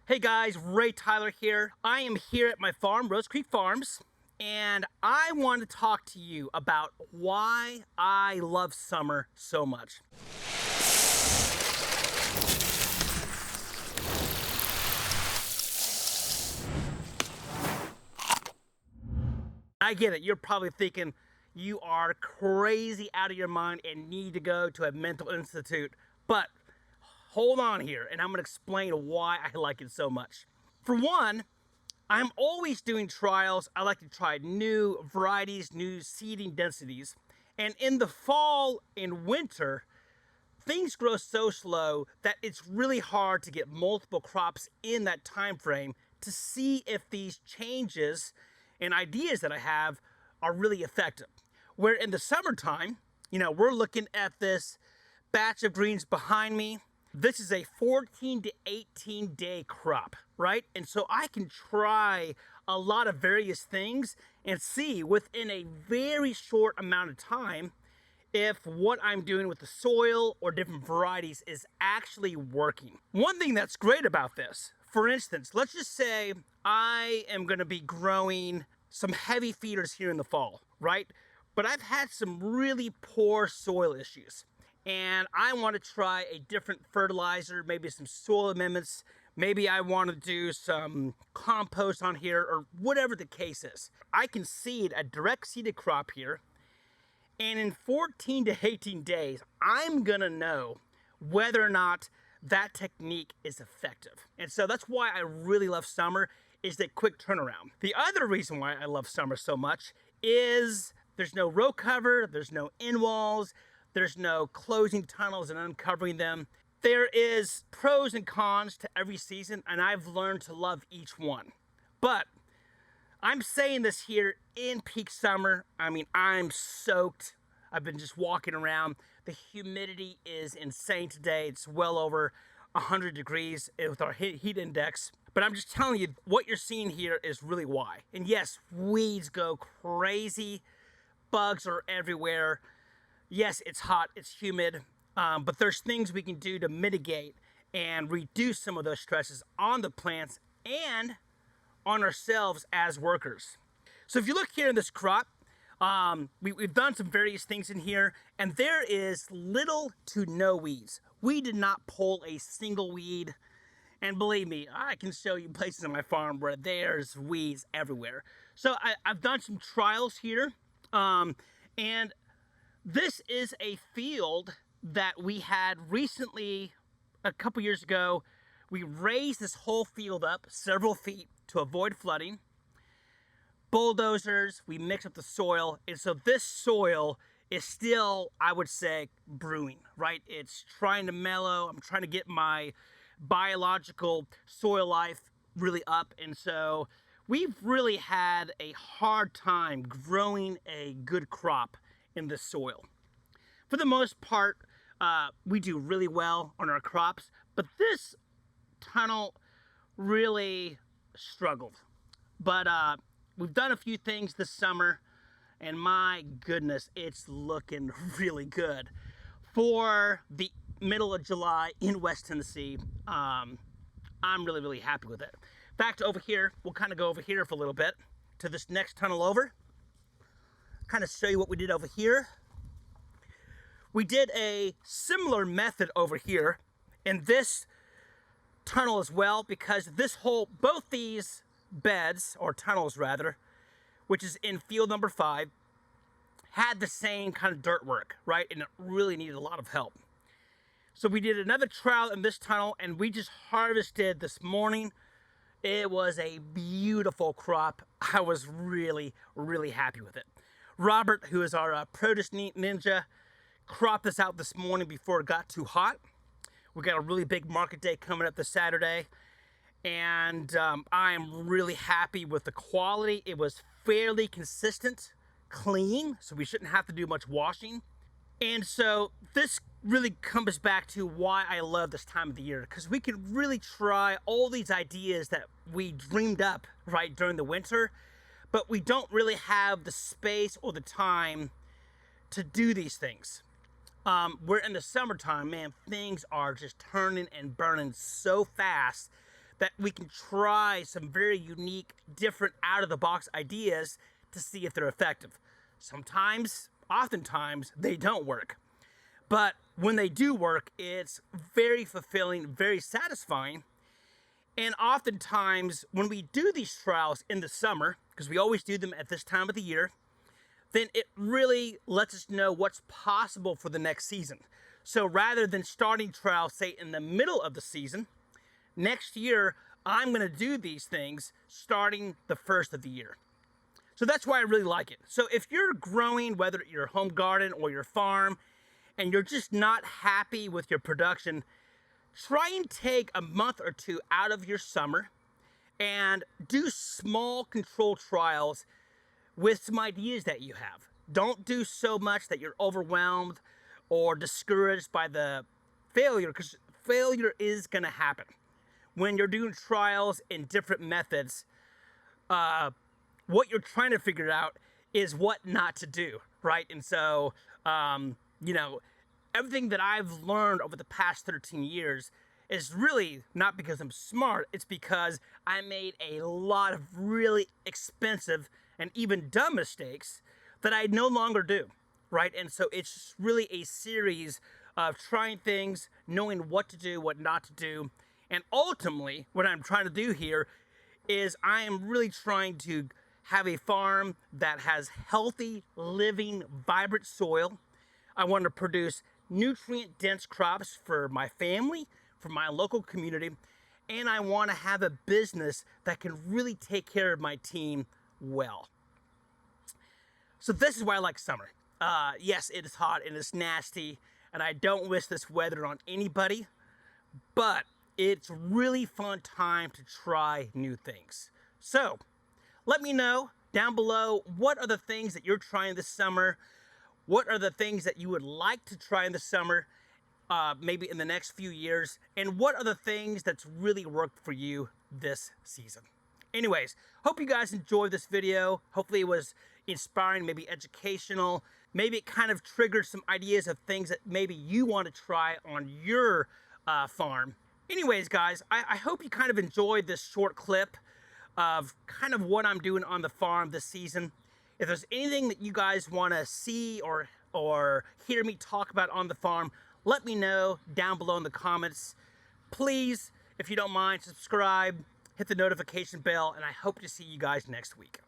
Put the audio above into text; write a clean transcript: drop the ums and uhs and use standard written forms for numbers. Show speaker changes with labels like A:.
A: Hey guys, Ray Tyler here. I am here at my farm, Rose Creek Farms, and I want to talk to you about why I love summer so much. I get it, you're probably thinking you are crazy out of your mind and need to go to a mental institute, but hold on here and I'm going to explain why I like it so much. For one, I'm always doing trials. I like to try new varieties, new seeding densities. And in the fall and winter, things grow so slow that it's really hard to get multiple crops in that time frame to see if these changes and ideas that I have are really effective. Where in the summertime, we're looking at this batch of greens behind me. This is a 14 to 18 day crop, right? And so I can try a lot of various things and see within a very short amount of time if what I'm doing with the soil or different varieties is actually working. One thing that's great about this, for instance, let's just say I am going to be growing some heavy feeders here in the fall, right? But I've had some really poor soil issues and I want to try a different fertilizer, maybe some soil amendments. Maybe I want to do some compost on here or whatever the case is. I can seed a direct seeded crop here, and in 14 to 18 days, I'm gonna know whether or not that technique is effective. And so that's why I really love summer, is that quick turnaround. The other reason why I love summer so much is there's no row cover, there's no in walls, there's no closing tunnels and uncovering them. There is pros and cons to every season, and I've learned to love each one. But I'm saying this here in peak summer. I mean, I'm soaked. I've been just walking around. The humidity is insane today. It's well over 100 degrees with our heat index. But I'm just telling you, what you're seeing here is really why. And yes, weeds go crazy. Bugs are everywhere. Yes, it's hot, it's humid, but there's things we can do to mitigate and reduce some of those stresses on the plants and on ourselves as workers. So if you look here in this crop, we've done some various things in here, and there is little to no weeds. We did not pull a single weed, and believe me, I can show you places on my farm where there's weeds everywhere. So I've done some trials here, and this is a field that we had recently, a couple years ago. We raised this whole field up several feet to avoid flooding. Bulldozers, we mix up the soil, and so this soil is still, I would say, brewing, right? It's trying to mellow. I'm trying to get my biological soil life really up, and so we've really had a hard time growing a good crop in this soil. For the most part, we do really well on our crops, but this tunnel really struggled. But we've done a few things this summer, and my goodness, it's looking really good. For the middle of July in West Tennessee, I'm really, really happy with it. Back to over here, we'll kind of go over here for a little bit to this next tunnel over. Kind of show you what we did over here. We did a similar method over here in this tunnel as well, because this whole, both these beds, or tunnels rather, which is in field number 5, had the same kind of dirt work, right? And it really needed a lot of help. So we did another trial in this tunnel, and we just harvested this morning. It was a beautiful crop. I was really, really happy with it. Robert, who is our produce ninja, cropped this out this morning before it got too hot. We got a really big market day coming up this Saturday, and I am really happy with the quality. It was fairly consistent, clean, so we shouldn't have to do much washing. And so this really comes back to why I love this time of the year, because we can really try all these ideas that we dreamed up right during the winter, but we don't really have the space or the time to do these things. We're in the summertime, man, things are just turning and burning so fast that we can try some very unique, different, out-of-the-box ideas to see if they're effective. Sometimes, oftentimes, they don't work. But when they do work, it's very fulfilling, very satisfying. And oftentimes, when we do these trials in the summer, because we always do them at this time of the year, then it really lets us know what's possible for the next season. So rather than starting trials, say, in the middle of the season, next year, I'm going to do these things starting the first of the year. So that's why I really like it. So if you're growing, whether at your home garden or your farm, and you're just not happy with your production, try and take a month or two out of your summer and do small control trials with some ideas that you have. Don't do so much that you're overwhelmed or discouraged by the failure, because failure is going to happen. When you're doing trials in different methods, what you're trying to figure out is what not to do, right? And so, you know, everything that I've learned over the past 13 years is really not because I'm smart. It's because I made a lot of really expensive and even dumb mistakes that I no longer do, right? And so it's really a series of trying things, knowing what to do, what not to do. And ultimately, what I'm trying to do here is I am really trying to have a farm that has healthy, living, vibrant soil. I want to produce nutrient-dense crops for my family, for my local community, and I want to have a business that can really take care of my team well. So this is why I like summer. Yes, it is hot and it's nasty, and I don't wish this weather on anybody, but it's really fun time to try new things. So let me know down below, what are the things that you're trying this summer? What are the things that you would like to try in the summer, maybe in the next few years? And what are the things that's really worked for you this season? Anyways, hope you guys enjoyed this video. Hopefully it was inspiring, maybe educational. Maybe it kind of triggered some ideas of things that maybe you want to try on your farm. Anyways, guys, I hope you kind of enjoyed this short clip of kind of what I'm doing on the farm this season. If there's anything that you guys want to see or hear me talk about on the farm, let me know down below in the comments. Please, if you don't mind, subscribe, hit the notification bell, and I hope to see you guys next week.